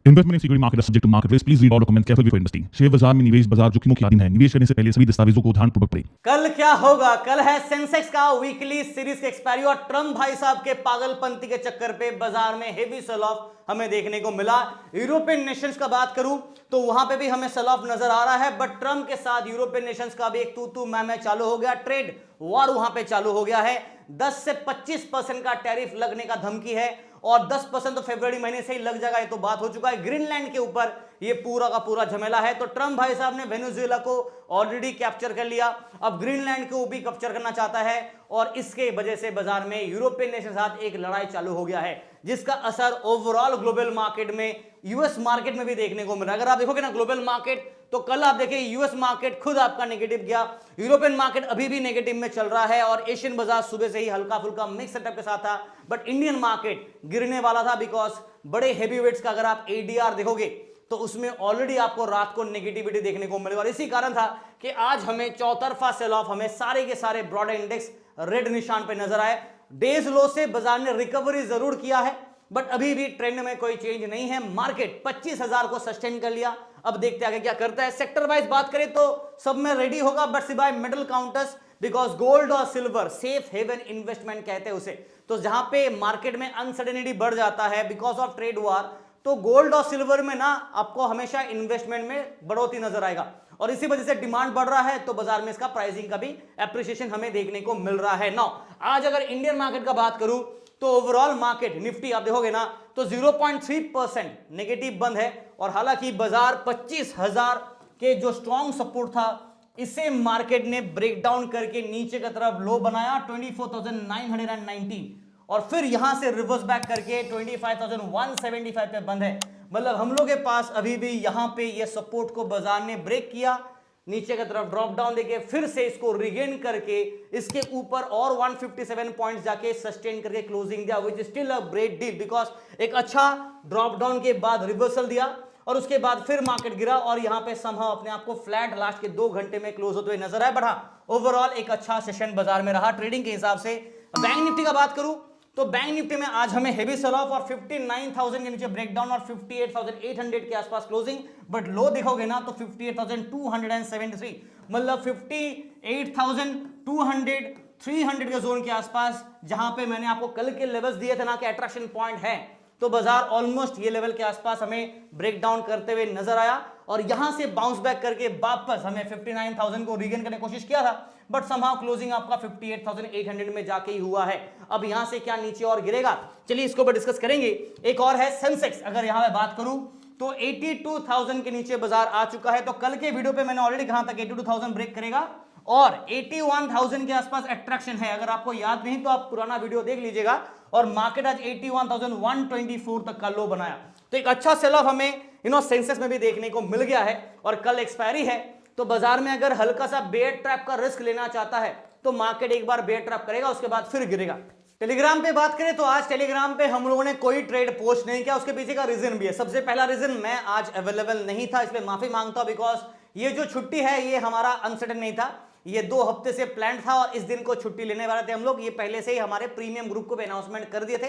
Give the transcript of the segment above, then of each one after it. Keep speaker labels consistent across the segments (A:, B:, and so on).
A: Investment in securities market subject to market risk, please read all documents carefully before investing. Share बाजार में निवेश बाजार जोखिमों के अधीन है। निवेश करने से पहले सभी दस्तावेजों को ध्यानपूर्वक पढ़ें।
B: कल क्या होगा? कल है सेंसेक्स का वीकली सीरीज के एक्सपायरी और ट्रम्प भाई साहब के पागलपंती के चक्कर पे बाजार में हेवी सेल ऑफ हमें देखने को मिला। यूरोपियन नेशंस का बात करूं तो वहां पे भी हमें सेल ऑफ नजर आ रहा है, बट ट्रम्प के साथ यूरोपियन नेशंस का भी एक तू मैं चालू हो गया। ट्रेड वॉर वहां पे चालू हो गया है। 10 से 25% का टैरिफ लगने का धमकी है और 10% तो फरवरी महीने से ही लग जाएगा, ये तो बात हो चुका है। ग्रीनलैंड के ऊपर ये पूरा का पूरा झमेला है। तो ट्रम्प भाई साहब ने वेनेजुएला को ऑलरेडी कैप्चर कर लिया, अब ग्रीनलैंड को भी कैप्चर करना चाहता है और इसके वजह से बाजार में यूरोपियन नेशन के साथ एक लड़ाई चालू हो गया है, जिसका असर ओवरऑल ग्लोबल मार्केट में, यूएस मार्केट में भी देखने को मिला। अगर आप देखोगे ना ग्लोबल मार्केट, तो कल आप देखिए यूएस मार्केट खुद आपका नेगेटिव गया, यूरोपियन मार्केट अभी भी नेगेटिव में चल रहा है और एशियन बाजार सुबह से ही हल्का फुल्का मिक्स सेटअप के साथ था, बट इंडियन मार्केट गिरने वाला था बिकॉज बड़े हेवी वेट्स का अगर आप एडीआर देखोगे तो उसमें ऑलरेडी आपको रात को नेगेटिविटी देखने को मिलेगा और इसी कारण था कि आज हमें चौतरफा सेल ऑफ, हमें सारे के सारे ब्रॉडर इंडेक्स रेड निशान पे नजर आए। डेज लो से बाजार ने रिकवरी जरूर किया है, बट अभी भी ट्रेंड में कोई चेंज नहीं है। मार्केट 25,000 को सस्टेन कर लिया, अब देखते आगे क्या करता है। सेक्टर वाइज बात करें तो सब में रेडी होगा, बट सिवाय मेटल काउंटर्स, बिकॉज गोल्ड और सिल्वर सेफ हेवन इन्वेस्टमेंट कहते हैं उसे। तो जहां पे मार्केट में अनसर्टेनिटी बढ़ जाता है बिकॉज ऑफ ट्रेड वॉर, तो गोल्ड और सिल्वर में ना आपको हमेशा इन्वेस्टमेंट में बढ़ोतरी नजर आएगा और इसी वजह से डिमांड बढ़ रहा है, तो बाजार में इसका प्राइसिंग का भी एप्रिसिएशन हमें देखने को मिल रहा है। नाउ आज अगर इंडियन मार्केट का बात करूं तो ओवरऑल मार्केट निफ्टी आप देखोगे ना तो 0.3% नेगेटिव बंद है और हालांकि बाजार 25,000 के जो स्ट्रॉन्ग सपोर्ट था इसे मार्केट ने ब्रेक डाउन करके नीचे की तरफ लो बनाया 24,919 और फिर यहां से रिवर्स बैक करके 25,175 पे बंद है। मतलब हम लोग के पास अभी भी यहां पे ये सपोर्ट को बाजार ने ब्रेक किया, नीचे की तरफ ड्रॉप डाउन देके फिर से इसको रिगेन करके इसके ऊपर और 157 पॉइंट्स जाके सस्टेन करके क्लोजिंग दिया, which is still a great deal because एक अच्छा ड्रॉप डाउन के बाद रिवर्सल दिया और उसके बाद फिर मार्केट गिरा और यहां पे समहाउ अपने आप को फ्लैट लास्ट के 2 घंटे में क्लोज होते हुए नजर आए। बढ़ा ओवरऑल एक अच्छा सेशन बाजार में रहा ट्रेडिंग के हिसाब से। बैंक निफ्टी का बात करूं तो बैंक निफ्टी में आज हमें हेवी सेल ऑफ और 59,000 के नीचे ब्रेकडाउन और 58,800 के आसपास क्लोजिंग, बट लो देखोगे ना तो 58,273, मतलब 58,200 300 के जोन के आसपास, जहां पे मैंने आपको कल के लेवल्स दिए थे ना कि अट्रैक्शन पॉइंट है, तो बाजार ऑलमोस्ट ये लेवल के आसपास हमें ब्रेक डाउन करते हुए नजर आया और यहां से बाउंस बैक करके वापस हमें 59,000 को रीगेन करने की कोशिश किया था, बट समहाउ क्लोजिंग आपका 58,800 में जाके ही हुआ है। अब यहां से क्या नीचे और गिरेगा, चलिए इसको ऊपर डिस्कस करेंगे। एक और है सेंसेक्स, अगर यहां मैं बात करूं तो 82,000 के नीचे बाजार आ चुका है। तो कल के वीडियो पे मैंने ऑलरेडी कहा था कि 82,000 ब्रेक करेगा और 81,000 के आसपास अट्रैक्शन है। अगर आपको याद नहीं तो आप पुराना वीडियो देख लीजिएगा और मार्केट आज 81,124 तक का लो बनाया, तो एक अच्छा सेल ऑफ हमें सेंसेक्स में भी देखने को मिल गया है और कल एक्सपायरी है। तो बाजार में अगर हल्का सा बेयर ट्रैप का रिस्क लेना चाहता है तो मार्केट एक बार बेयर ट्रैप करेगा, उसके बाद फिर गिरेगा। टेलीग्राम पे बात करें तो आज टेलीग्राम पे हम लोगों ने कोई ट्रेड पोस्ट नहीं किया, उसके पीछे का रीजन भी है। सबसे पहला रीजन, मैं आज अवेलेबल नहीं था, इसलिए माफी मांगता हूं बिकॉज ये जो छुट्टी है ये हमारा अनसर्टेन नहीं था, ये 2 हफ्ते से प्लान था और इस दिन को छुट्टी लेने वाले थे हम लोग। ये पहले से ही हमारे प्रीमियम ग्रुप को भी अनाउंसमेंट कर दिए थे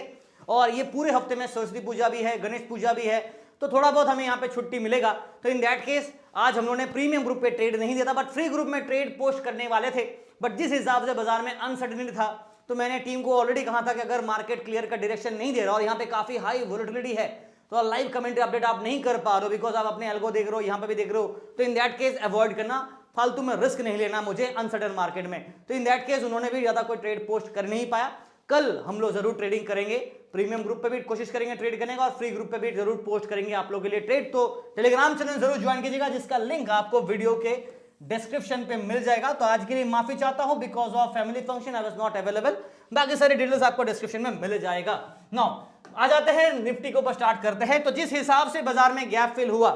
B: और ये पूरे हफ्ते में सरस्वती पूजा भी है, गणेश पूजा भी है, तो थोड़ा बहुत हमें यहाँ पे छुट्टी मिलेगा। तो इन दैट केस आज हम लोगों ने प्रीमियम ग्रुप पे ट्रेड नहीं दिया था, बट फ्री ग्रुप में ट्रेड पोस्ट करने वाले थे। बट जिस हिसाब से बाजार में अनसर्टेनिटी था तो मैंने टीम को ऑलरेडी कहा था कि अगर मार्केट क्लियर का डायरेक्शन नहीं दे रहा और यहाँ पे काफी हाई वोलेटिलिटी है तो लाइव कमेंट्री अपडेट आप नहीं कर पा रहे हो बिकॉज आप अपने एल्गो देख रहे हो, यहाँ पे भी देख रहे हो, तो इन दैट केस अवॉइड करना, फालतू में रिस्क नहीं लेना मुझे अनसर्टेन मार्केट में। तो इन दैट केस उन्होंने भी ज्यादा कोई ट्रेड पोस्ट कर नहीं पाया। कल हम लोग जरूर ट्रेडिंग करेंगे, प्रीमियम ग्रुप पे भी कोशिश करेंगे ट्रेड करने का और फ्री ग्रुप पे भी जरूर पोस्ट करेंगे आप लोगों के लिए ट्रेड। तो टेलीग्राम चैनल जरूर ज्वाइन कीजिएगा जिसका लिंक आपको वीडियो के डिस्क्रिप्शन पे मिल जाएगा। तो आज के लिए माफी चाहता हूं because of family function I was not available, बाकी सारी डिटेल्स आपको डिस्क्रिप्शन में मिल जाएगा। नाउ आ जाते हैं निफ्टी को स्टार्ट करते हैं। तो जिस हिसाब से बाजार में गैप फिल हुआ,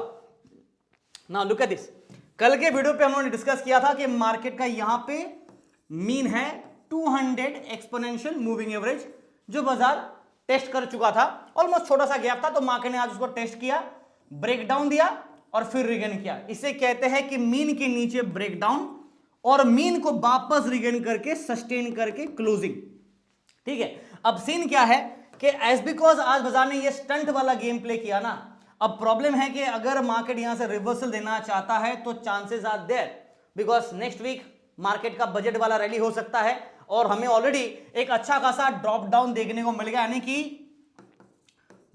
B: नाउ लुक एट दिस, कल के वीडियो पे हम लोगों ने डिस्कस किया था कि मार्केट का यहां पे मीन है 200 एक्सपोनेंशियल मूविंग एवरेज जो बाजार टेस्ट कर चुका था, ऑलमोस्ट छोटा सा गैप था, तो मार्केट ने आज उसको टेस्ट किया, ब्रेकडाउन दिया और फिर रिगेन किया। इसे कहते हैं कि मीन के नीचे ब्रेकडाउन और मीन को वापस रिगेन करके सस्टेन करके क्लोजिंग। ठीक है, अब सीन क्या है कि एज बिकॉज आज बाजार ने ये स्टंट वाला गेम प्ले किया ना, अब प्रॉब्लम है कि अगर मार्केट यहां से रिवर्सल देना चाहता है तो chances are there, because next week market का बजट वाला रैली हो सकता है और हमें ऑलरेडी एक अच्छा खासा ड्रॉप डाउन देखने को मिल गया, यानी कि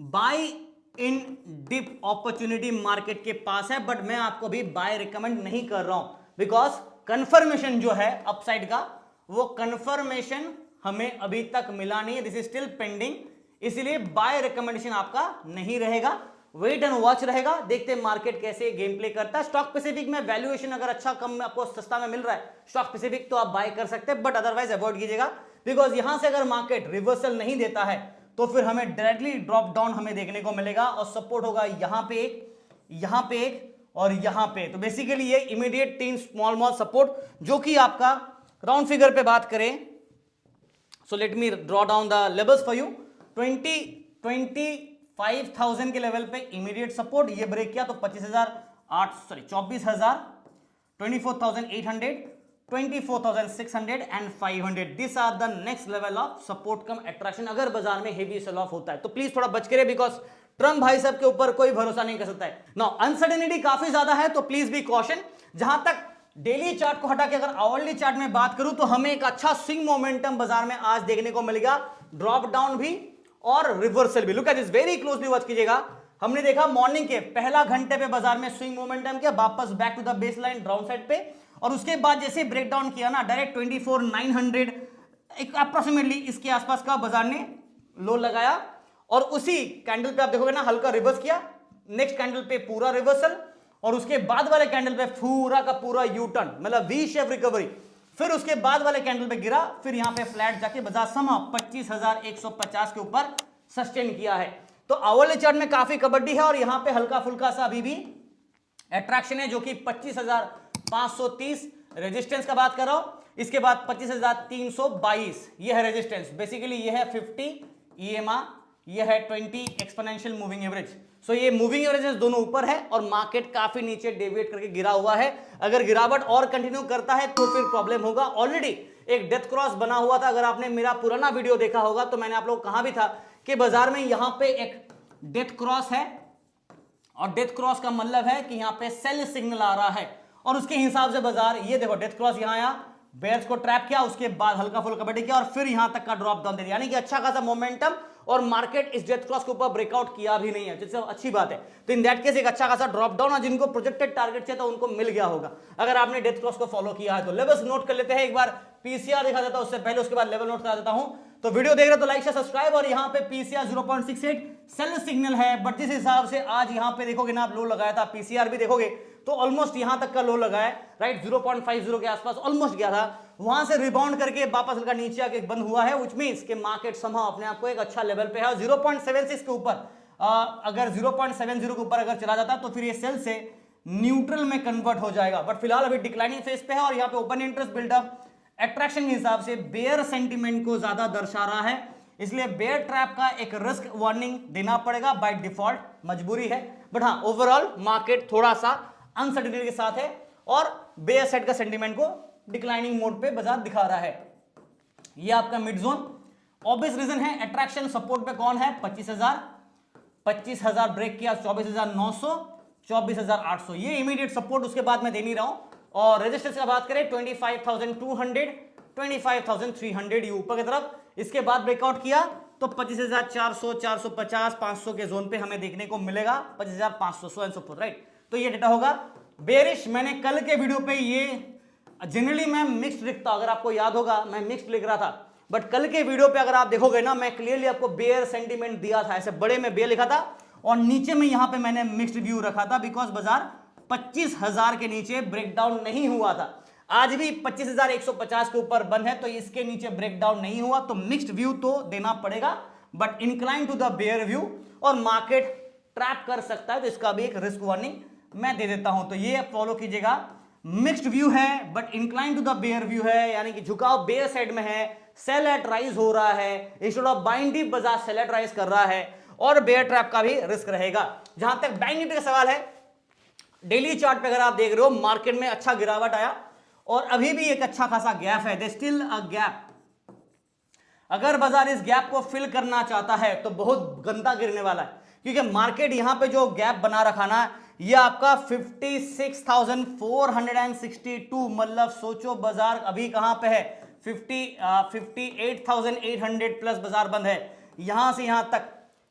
B: बाय इन डिप अपॉर्चुनिटी मार्केट के पास है। बट मैं आपको भी बाय रिकमेंड नहीं कर रहा हूं, बिकॉज कंफर्मेशन जो है अपसाइड का, वो कंफर्मेशन हमें अभी तक मिला नहीं है, दिस इज स्टिल पेंडिंग, इसीलिए बाय रिकमेंडेशन आपका नहीं रहेगा, वेट एंड वॉच रहेगा। देखते हैं मार्केट कैसे गेम प्ले करता है। स्टॉक स्पेसिफिक में वैल्यूएशन अगर अच्छा कम आपको सस्ता में मिल रहा है स्टॉक स्पेसिफिक, तो आप बाय कर सकते हैं, बट अदरवाइज अवॉइड कीजिएगा, बिकॉज यहां से अगर मार्केट रिवर्सल नहीं देता है तो फिर हमें डायरेक्टली ड्रॉप डाउन हमें देखने को मिलेगा और सपोर्ट होगा यहां पे एक और यहां पे। तो बेसिकली ये इमीडिएट 3 स्मॉल सपोर्ट जो कि आपका राउंड फिगर पे बात करें, so let me draw down the levels for you. 25,000 के लेवल पे इमीडिएट सपोर्ट, ये ब्रेक किया तो 24,800, 24,800, 24,600 and 500, this are the next level of support cum attraction अगर बाजार में हेवी सेल ऑफ होता है। तो प्लीज थोड़ा बच के रहे, बिकॉज ट्रम्प भाई साहब के ऊपर कोई भरोसा नहीं कर सकता है। नाउ अनसर्टेनिटी काफी ज्यादा है, तो प्लीज बी कॉशन। जहां तक डेली चार्ट को हटा के अगर आवरली चार्ट में बात करूं तो हमें एक अच्छा स्विंग मोमेंटम बाजार में आज देखने को मिलेगा, ड्रॉप डाउन भी और रिवर्सल भी। Look at this, very closely watch कीजिएगा। हमने देखा मॉर्निंग के पहला घंटे पे बाजार में स्विंग मोमेंटम किया, वापस back to the base line down side पे, और उसके बाद जैसे ब्रेक डाउन किया ना डायरेक्ट 24,900 एक अप्रोक्सीमेटली इसके आसपास का बाजार ने लो लगाया, और उसी कैंडल पे आप देखोगे ना हल्का रिवर्स किया, नेक्स्ट कैंडल पे पूरा रिवर्सल, और उसके बाद वाले कैंडल पे पूरा का पूरा यू टर्न, मतलब वी शेप रिकवरी, फिर उसके बाद वाले कैंडल पे गिरा, फिर यहां पे फ्लैट जाके बाजार समा 25,150 के ऊपर सस्टेन किया है। तो आवरली चार्ट में काफी कबड्डी है और यहां पे हल्का फुल्का सा अभी भी अट्रैक्शन है, जो कि 25,530 रेजिस्टेंस का बात कर रहा हूं, इसके बाद 25,322 ये है रेजिस्टेंस, बेसिकली ये है 50 EMA, ये है 20 एक्सपोनेंशियल मूविंग एवरेज। सो ये मूविंग एवरेजेस दोनों ऊपर है और मार्केट काफी नीचे डेविएट करके गिरा हुआ है। अगर गिरावट और कंटिन्यू करता है तो फिर प्रॉब्लम होगा। ऑलरेडी एक डेथ क्रॉस बना हुआ था, अगर आपने मेरा पुराना वीडियो देखा होगा तो मैंने आप लोग कहा भी था कि बाजार में यहां पे एक डेथ क्रॉस है, और डेथ क्रॉस का मतलब है कि यहां पे सेल सिग्नल आ रहा है, और उसके हिसाब से बाजार, ये देखो डेथ क्रॉस यहां आया, बेयर्स को ट्रैप किया, उसके बाद हल्का फुल्का कबड्डी किया और फिर यहां तक का ड्रॉप डाउन दे दिया, यानी कि अच्छा खासा मोमेंटम, और मार्केट इस डेथ क्रॉस के ऊपर ब्रेकआउट किया भी नहीं है, जिससे अच्छी बात है। तो इन दैट केस एक अच्छा खासा ड्रॉप डाउन, और जिनको प्रोजेक्टेड टारगेट चाहिए था उनको मिल गया होगा अगर आपने डेथ क्रॉस को फॉलो किया है। तो लेवल्स नोट कर लेते हैं, एक बार पीसीआर दिखा देता हूं उससे पहले, उसके बाद लेवल नोट करा देता हूं। तो वीडियो देख रहे तो लाइक शेयर सब्सक्राइब, और यहां पे पीसीआर 0.68 सेल सिग्नल है, बट जिस हिसाब से आज यहां पे देखोगे ना आप लो लगाया था, पीसीआर भी देखोगे तो ऑलमोस्ट यहां तक का लो लगा है, राइट 0.50 के आसपास ऑलमोस्ट गया था, वहां से रिबाउंड करके वापस हल्का नीचे आके बंद हुआ है, व्हिच मींस कि मार्केट समहाउ अपने आप को एक अच्छा लेवल पे है, और 0.76 के ऊपर अगर 0.70 के ऊपर अगर चला जाता तो फिर ये सेल से न्यूट्रल में कन्वर्ट हो जाएगा, बट फिलहाल अभी डिक्लाइनिंग फेज पे है, और यहाँ पे ओपन इंटरेस्ट बिल्डअप अट्रैक्शन के हिसाब से बेयर सेंटीमेंट को ज्यादा दर्शा रहा है, इसलिए बेयर ट्रैप का एक रिस्क वार्निंग देना पड़ेगा बाय डिफॉल्ट, मजबूरी है। बट हाँ ओवरऑल मार्केट थोड़ा सा अनसर्टेनिटी के साथ है और बेयर साइड का सेंटीमेंट को डिक्लाइनिंग मोड पे बाजार दिखा रहा है। ये आपका मिड जोन, ऑब्वियस रीजन है अट्रैक्शन, सपोर्ट पे कौन है 25,000 ब्रेक किया 24,900, 24,800, ये इमीडिएट सपोर्ट, उसके बाद मैं दे नहीं रहा हूं। और रेजिस्टेंस का बात करें 25,200, 25,300 ये ऊपर की तरफ, इसके बाद ब्रेकआउट किया तो 25,400, 450, 500 के जोन पे हमें देखने को मिलेगा, 25,500 so and so fourth, right. तो ये डेटा होगा बेरिश। मैंने कल के वीडियो पे ये जनरली मैं मिक्स्ड लिखता, अगर आपको याद होगा मैं मिक्स्ड लिख रहा था, बट कल के वीडियो पे अगर आप देखोगे ना मैं क्लियरली आपको बेयर सेंटीमेंट दिया था, ऐसे बड़े में बेयर लिखा था और नीचे में यहां पे मैंने मिक्स्ड व्यू रखा था, बिकॉज बाजार 25,000 के नीचे ब्रेकडाउन नहीं हुआ था। आज भी 25,150 के ऊपर बंद है, तो इसके नीचे ब्रेकडाउन नहीं हुआ, तो मिक्स्ड व्यू तो देना पड़ेगा, but incline to the bear view, और मार्केट ट्रैप कर सकता है, तो इसका भी एक रिस्क वार्निंग मैं दे देता हूं। तो ये फॉलो कीजिएगा, मिक्स्ड व्यू है but incline to the bear view है, यानी कि झुकाव बेयर साइड में है, सेल एट राइज हो रहा है, इंस्टेड ऑफ बाइंग डीप बाजार सेल एट राइज कर रहा है, और बेयर ट्रैप का भी रिस्क रहेगा। जहां तक बैंक निफ्टी का सवाल है, डेली चार्ट पे अगर आप देख रहे हो मार्केट में अच्छा गिरावट आया और अभी भी एक अच्छा खासा गैप है, देयर स्टिल अ गैप। अगर बाजार इस गैप को फिल करना चाहता है तो बहुत गंदा गिरने वाला है, क्योंकि मार्केट यहां पे जो गैप बना रखा ना, ये आपका 56,462, मतलब सोचो बाजार अभी कहां पे है, 58,800 प्लस बाजार बंद है। यहां से यहां तक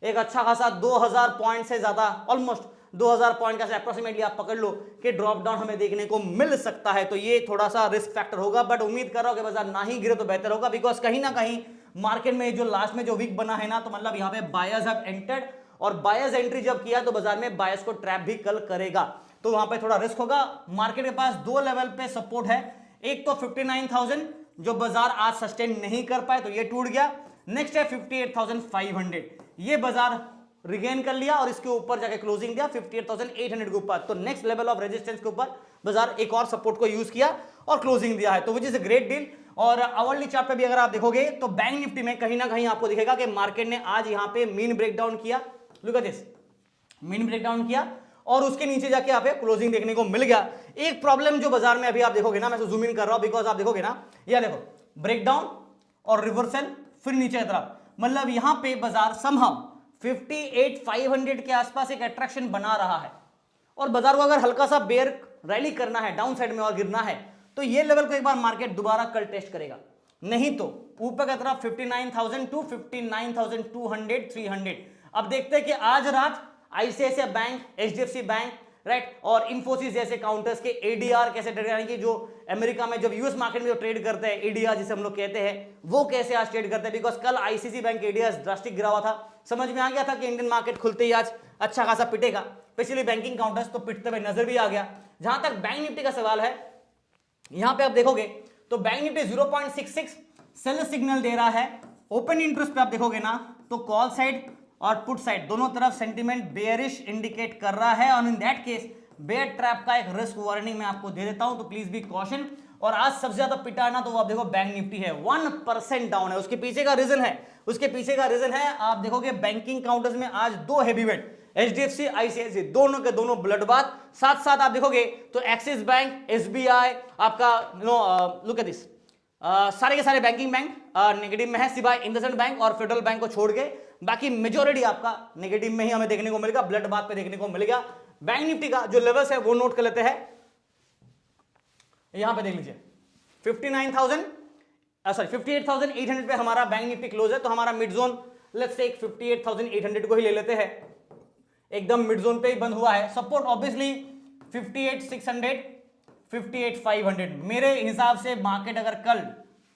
B: एक अच्छा खासा 2000 पॉइंट से ज्यादा, ऑलमोस्ट 2000 पॉइंट का अप्रोक्सीमेटली आप पकड़ लो कि ड्रॉप डाउन हमें देखने को मिल सकता है। तो ये थोड़ा सा रिस्क फैक्टर होगा, बट उम्मीद कर रहा हूं कि बाजार ना ही गिरे तो बेहतर होगा, बिकॉज कहीं ना कहीं मार्केट में जो लास्ट में जो वीक बना है ना, तो मतलब यहां पे बायर्स हैव एंटर्ड, और बायर्स एंट्री जब किया तो बाजार में बायर्स को ट्रैप भी कल करेगा, तो वहां पे थोड़ा रिस्क होगा। मार्केट के पास दो लेवल पे सपोर्ट है, एक तो 59,000 जो बाजार आज सस्टेन नहीं कर पाए तो ये टूट गया, नेक्स्ट है 58,500, ये बाजार रिगेन कर लिया और इसके ऊपर जाके क्लोजिंग दिया 58,800 के ऊपर, तो नेक्स्ट लेवल ऑफ रेजिस्टेंस के ऊपर बाजार एक और सपोर्ट को यूज किया और क्लोजिंग दिया है, तो which is a great deal. और आवरली चार्ट पे भी अगर आप देखोगे तो बैंक निफ्टी में कहीं ना कहीं आपको दिखेगा कि मार्केट ने आज यहां पे मीन ब्रेकडाउन किया, look at this, mean breakdown किया और उसके नीचे जाके यहाँ पे क्लोजिंग देखने को मिल गया। एक प्रॉब्लम जो बाजार में अभी आप देखोगे ना, मैं जूम इन कर रहा हूं बिकॉज आप देखोगे ना, यह देखो ब्रेकडाउन और रिवर्सल फिर नीचे की तरफ, मतलब यहां पे बाजार समहाउ 58,500 के आसपास एक अट्रैक्शन बना रहा है, और बाजार को अगर हल्का सा बेयर रैली करना है डाउन साइड में और गिरना है तो ये लेवल को एक बार मार्केट दोबारा कल टेस्ट करेगा, नहीं तो ऊपर की तरफ 59,000 टू 59,200 300। अब देखते हैं कि आज रात ICICI bank, HDFC bank, right, और इंफोसिस जैसे काउंटर्स के एडीआर कैसे ट्रेड, यानी कि जो अमेरिका में जब यूएस मार्केट में जो ट्रेड करते हैं एडीआर जिसे हम लोग कहते हैं, वो कैसे आज ट्रेड करते हैं, बिकॉज कल आईसीसी बैंक एडीआर ड्रास्टिक गिरा हुआ था, समझ में आ गया था कि इंडियन मार्केट खुलते ही आज अच्छा खासा पिटेगा, स्पेशली बैंकिंग काउंटर्स तो पिटते हुए नजर भी आ गया। जहां तक बैंक निफ्टी का सवाल है, यहां पे आप देखोगे तो बैंक निफ्टी 0.66 सेल सिग्नल दे रहा है, ओपन इंटरेस्ट पे आप देखोगे ना तो कॉल साइड और पुट साइड दोनों तरफ सेंटीमेंट बेयरिश इंडिकेट कर रहा है, और in that case bear trap का एक रिस्क वार्निंग मैं आपको दे देता हूं, तो प्लीज बी कॉशन। और आज सबसे ज्यादा पिटा ना तो वो आप देखो बैंक निफ्टी है 1% डाउन है, उसके पीछे का रीजन है आप देखोगे बैंकिंग काउंटर्स में आज दो हैवीवेट एचडीएफसी आईसीआईसी दोनों के दोनों ब्लडबाथ, साथ साथ आप देखोगे तो एक्सिस बैंक, एसबीआई, आपका लुक एट दिस, सारे के सारे बैंकिंग बैंक नेगेटिव में है, सिवाय इंडसइंड बैंक और फेडरल बैंक को छोड़ के बाकी मेजोरिटी आपका नेगेटिव में ही हमें देखने को मिलेगा, ब्लड बाथ पे देखने को मिलेगा। बैंक निफ्टी का जो लेवल्स है वो नोट कर लेते हैं, यहां पे देख लीजिए 58,800 पे हमारा बैंक निफ्टी क्लोज है, तो हमारा मिड जोन लेट्स से 58,800 को ही ले लेते हैं, एकदम मिड जोन पे ही बंद हुआ है। सपोर्ट ऑब्वियसली 58,600 58,500, मेरे हिसाब से मार्केट अगर कल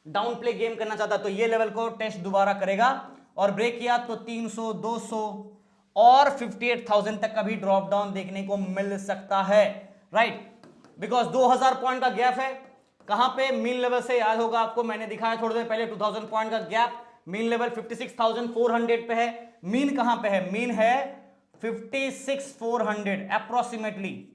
B: डाउन प्ले गेम करना चाहता तो ये लेवल को टेस्ट दोबारा करेगा, और ब्रेक किया तो 300 200 और 58,000 तक का भी ड्रॉप डाउन देखने को मिल सकता है, राइट, बिकॉज 2000 पॉइंट का गैप है, कहां पे मीन लेवल से याद होगा आपको, मैंने दिखाया थोड़ी देर पहले 2000 पॉइंट का गैप, मीन लेवल 56,400 पे है, मीन कहां पे है, मीन है 56,400 अप्रोक्सीमेटली।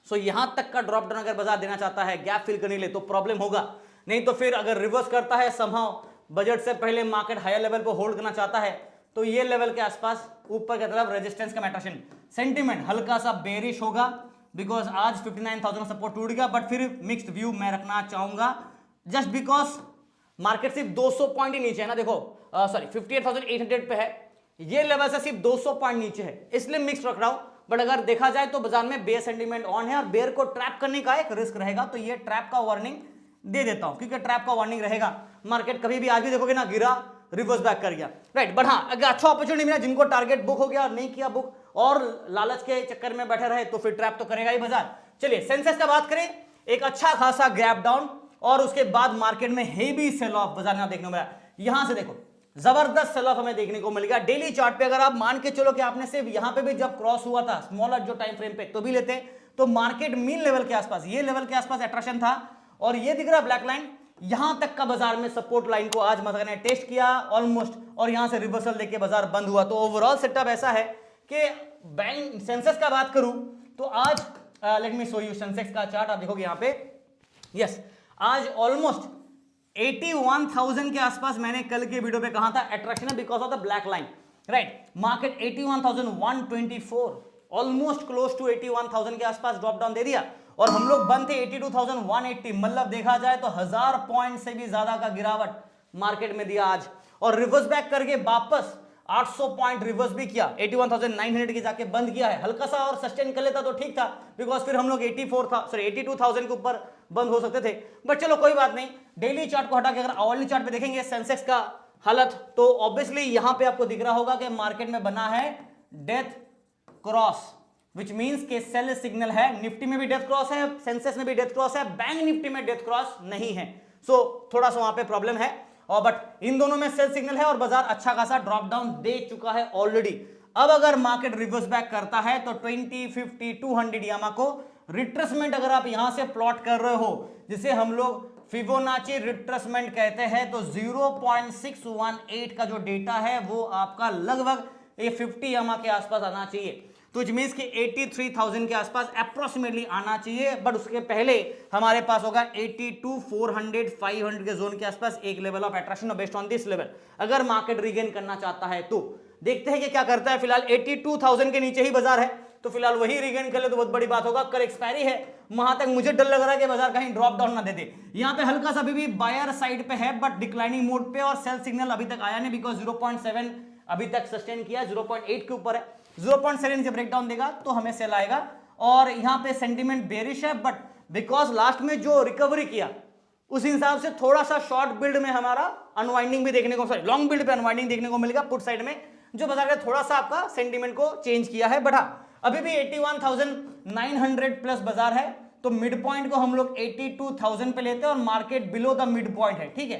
B: सो यहां तक का ड्रॉप डाउन अगर बाजार देना चाहता है गैप फिल करने के लिए तो प्रॉब्लम होगा, नहीं तो फिर अगर रिवर्स करता है समहाउ बजट से पहले मार्केट हायर लेवल पर होल्ड करना चाहता है तो ये लेवल के आसपास ऊपर की तरफ रेजिस्टेंस का मैट्रेशन सेंटीमेंट हल्का सा बेरिश होगा, बिकॉज आज 59,000 सपोर्ट टूट गया, बट फिर मिक्स्ड व्यू मैं रखना चाहूंगा, जस्ट बिकॉज मार्केट सिर्फ 200 पॉइंट ही नीचे है ना, देखो सॉरी 58,800 पे है, ये लेवल से सिर्फ 200 पॉइंट नीचे है, इसलिए मिक्स रख रहा हूं, बट अगर देखा जाए तो बाजार में बेयर सेंटीमेंट ऑन है और बेयर को ट्रैप करने का एक रिस्क रहेगा, तो ये ट्रैप का वार्निंग दे देता हूं, क्योंकि ट्रैप का वार्निंग रहेगा, मार्केट कभी भी आज भी देखोगे ना गिरा रिवर्स बैक कर गया, राइट, बट हाँ अगर अच्छा अपॉर्चुनिटी मिला, जिनको टारगेट बुक हो गया और नहीं किया बुक और लालच के चक्कर में बैठे रहे तो फिर ट्रैप तो करेगा ही बाजार। चलिए सेंसेक्स का बात करें, एक अच्छा खासा गैप डाउन और उसके बाद मार्केट में हेवी सेल ऑफ बाजार में देखने को मिला, यहां से देखो जबरदस्त सेल ऑफ हमें देखने को मिलेगा। डेली चार्ट पे अगर आप मान के चलो कि आपने सिर्फ यहां पे भी जब क्रॉस हुआ था स्मॉलर जो टाइम फ्रेम पे तो भी लेते, तो मार्केट मीन लेवल के आसपास, ये लेवल के आसपास अट्रैक्शन था, और ये दिख रहा ब्लैक लाइन, यहां तक का बाजार में सपोर्ट लाइन को आज बाजार ने टेस्ट किया ऑलमोस्ट, और यहां से रिवर्सल देके बाजार बंद हुआ। तो ओवरऑल सेटअप ऐसा है कि बैंक सेंसेक्स का बात करूं तो आज let me show you Sensex का चार्ट, आप देखोगे यहां पे, यस आज ऑलमोस्ट 81,000 के आसपास मैंने कल के वीडियो पे कहा था अट्रैक्शन है because of the black line, right, market 81,124 almost close to 81,000 के आसपास ड्रॉप डाउन दे दिया, और हम लोग बंद थे 82,180, मतलब देखा जाए तो 1000 पॉइंट से भी ज्यादा का गिरावट मार्केट में दिया आज, और रिवर्स बैक करके वापस 800 पॉइंट रिवर्स भी किया, 81,900 के जाके बंद किया है। हल्का सा और सस्टेन कर लेता तो ठीक था, बिकॉज फिर हम लोग 82,000 के ऊपर बंद हो सकते थे, बट चलो कोई बात नहीं। डेली चार्ट को हटा के अगर आवरली चार्ट पे देखेंगे सेंसेक्स का हालत, तो ऑब्वियसली यहां पे आपको दिख रहा होगा कि मार्केट में बना है डेथ क्रॉस, विच मींस के सेल सिग्नल है। निफ्टी में भी डेथ क्रॉस है, सेंसेक्स में भी डेथ क्रॉस है, बैंक निफ्टी में डेथ क्रॉस नहीं है। सो थोड़ा सा वहां पे प्रॉब्लम है, और बट इन दोनों में सेल सिग्नल है और बाजार अच्छा खासा ड्रॉप डाउन दे चुका है ऑलरेडी। अब अगर मार्केट रिवर्स बैक करता है तो 20, 50, 200 यामा को रिट्रेसमेंट अगर आप यहां से प्लॉट कर रहे हो, जिसे हम लोग फिबोनाची रिट्रेसमेंट कहते हैं, तो 0.618 का जो डेटा है वो आपका लगभग ये 50 यामा के आसपास आना चाहिए। तो इट मींस कि 83,000 के आसपास अप्रोक्सीमेटली आना चाहिए, बट उसके पहले हमारे पास होगा 82, 400, 500 के जोन के आसपास एक level of attraction based on this level. अगर मार्केट रीगेन करना चाहता है तो देखते हैं कि क्या करता है। फिलहाल 82,000 के नीचे ही बाजार है, तो फिलहाल वही रीगेन कर ले तो बहुत बड़ी बात होगा। कल एक्सपायरी है, वहां तक मुझे डर लग रहा है कि बाजार कहीं ड्रॉप डाउन ना दे दे। यहाँ पे हल्का सा अभी भी बायर साइड पे है, बट डिक्लाइनिंग मोड पे, और सेल सिग्नल अभी तक आया नहीं, बिकॉज 0.7 अभी तक सस्टेन किया, 0.8 के ऊपर है। 0.7 से ब्रेकडाउन देगा तो हमें सेल आएगा, और यहां पे सेंटीमेंट बेरिश है, बट बिकॉज लास्ट में जो रिकवरी किया उस हिसाब से थोड़ा सा शॉर्ट बिल्ड में हमारा अनवाइंडिंग भी देखने को, सॉरी लॉन्ग बिल्ड पे अनवाइंडिंग देखने को मिलेगा पुट साइड में, जो बाजार का थोड़ा सा आपका सेंटीमेंट को चेंज किया है। बट हाँ, अभी भी 81,900 प्लस बाजार है, तो मिड पॉइंट को हम लोग 82,000 पे लेते हैं और market below the mid point है, ठीक है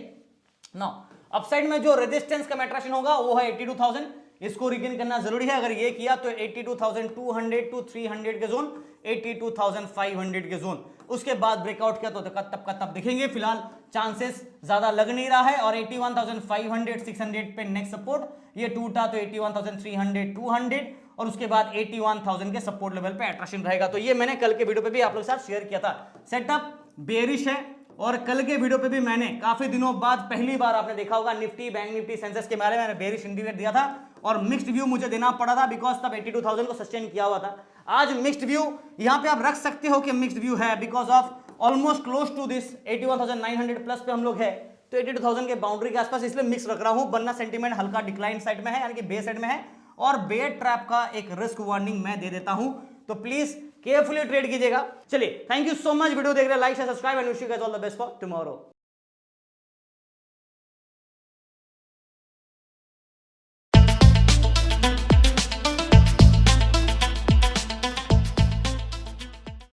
B: ना। अपसाइड में जो रेजिस्टेंस का मैट्रेशन होगा वो है 82,000, इसको रिगेन करना जरूरी है। अगर ये किया तो 82,200 टू 300 के जोन, 82,500 के जोन, उसके बाद ब्रेकआउट किया तो तब का तब दिखेंगे। फिलहाल चांसेस ज्यादा लग नहीं रहा है, और 81,500, 600 पे नेक्स्ट सपोर्ट, ये टूटा तो 81,300, 200, और उसके बाद 81,000 के सपोर्ट लेवल पे अट्रैक्शन रहेगा। तो ये मैंने कल के वीडियो पे भी आप लोग के साथ शेयर किया था। सेटअप बेरिश है, और कल के वीडियो पे भी मैंने काफी दिनों बाद पहली बार आपने देखा होगा निफ्टी, बैंक निफ्टी, सेंसेक्स के बारे में मैंने बेरिश इंडिकेट दिया था, और मिक्स्ड व्यू मुझे देना पड़ा था, बिकॉज तब 82,000 को सस्टेन किया हुआ था। आज मिक्स्ड व्यू यहां पे आप रख सकते हो कि मिक्स्ड व्यू है, because of almost close to this 81,900 plus पे हम लोग है, तो 82,000 के बाउंड्री के आसपास, इसलिए मिक्स रख रहा हूं, वरना सेंटीमेंट हल्का डिक्लाइन साइड में है, यानी कि बे साइड में है, और बेयर ट्रैप का एक रिस्क वार्निंग मैं दे देता हूं, तो प्लीज केयरफुली ट्रेड कीजिएगा। चलिए, thank you so much video देख रहे, like share subscribe, and wish you guys all the best for tomorrow.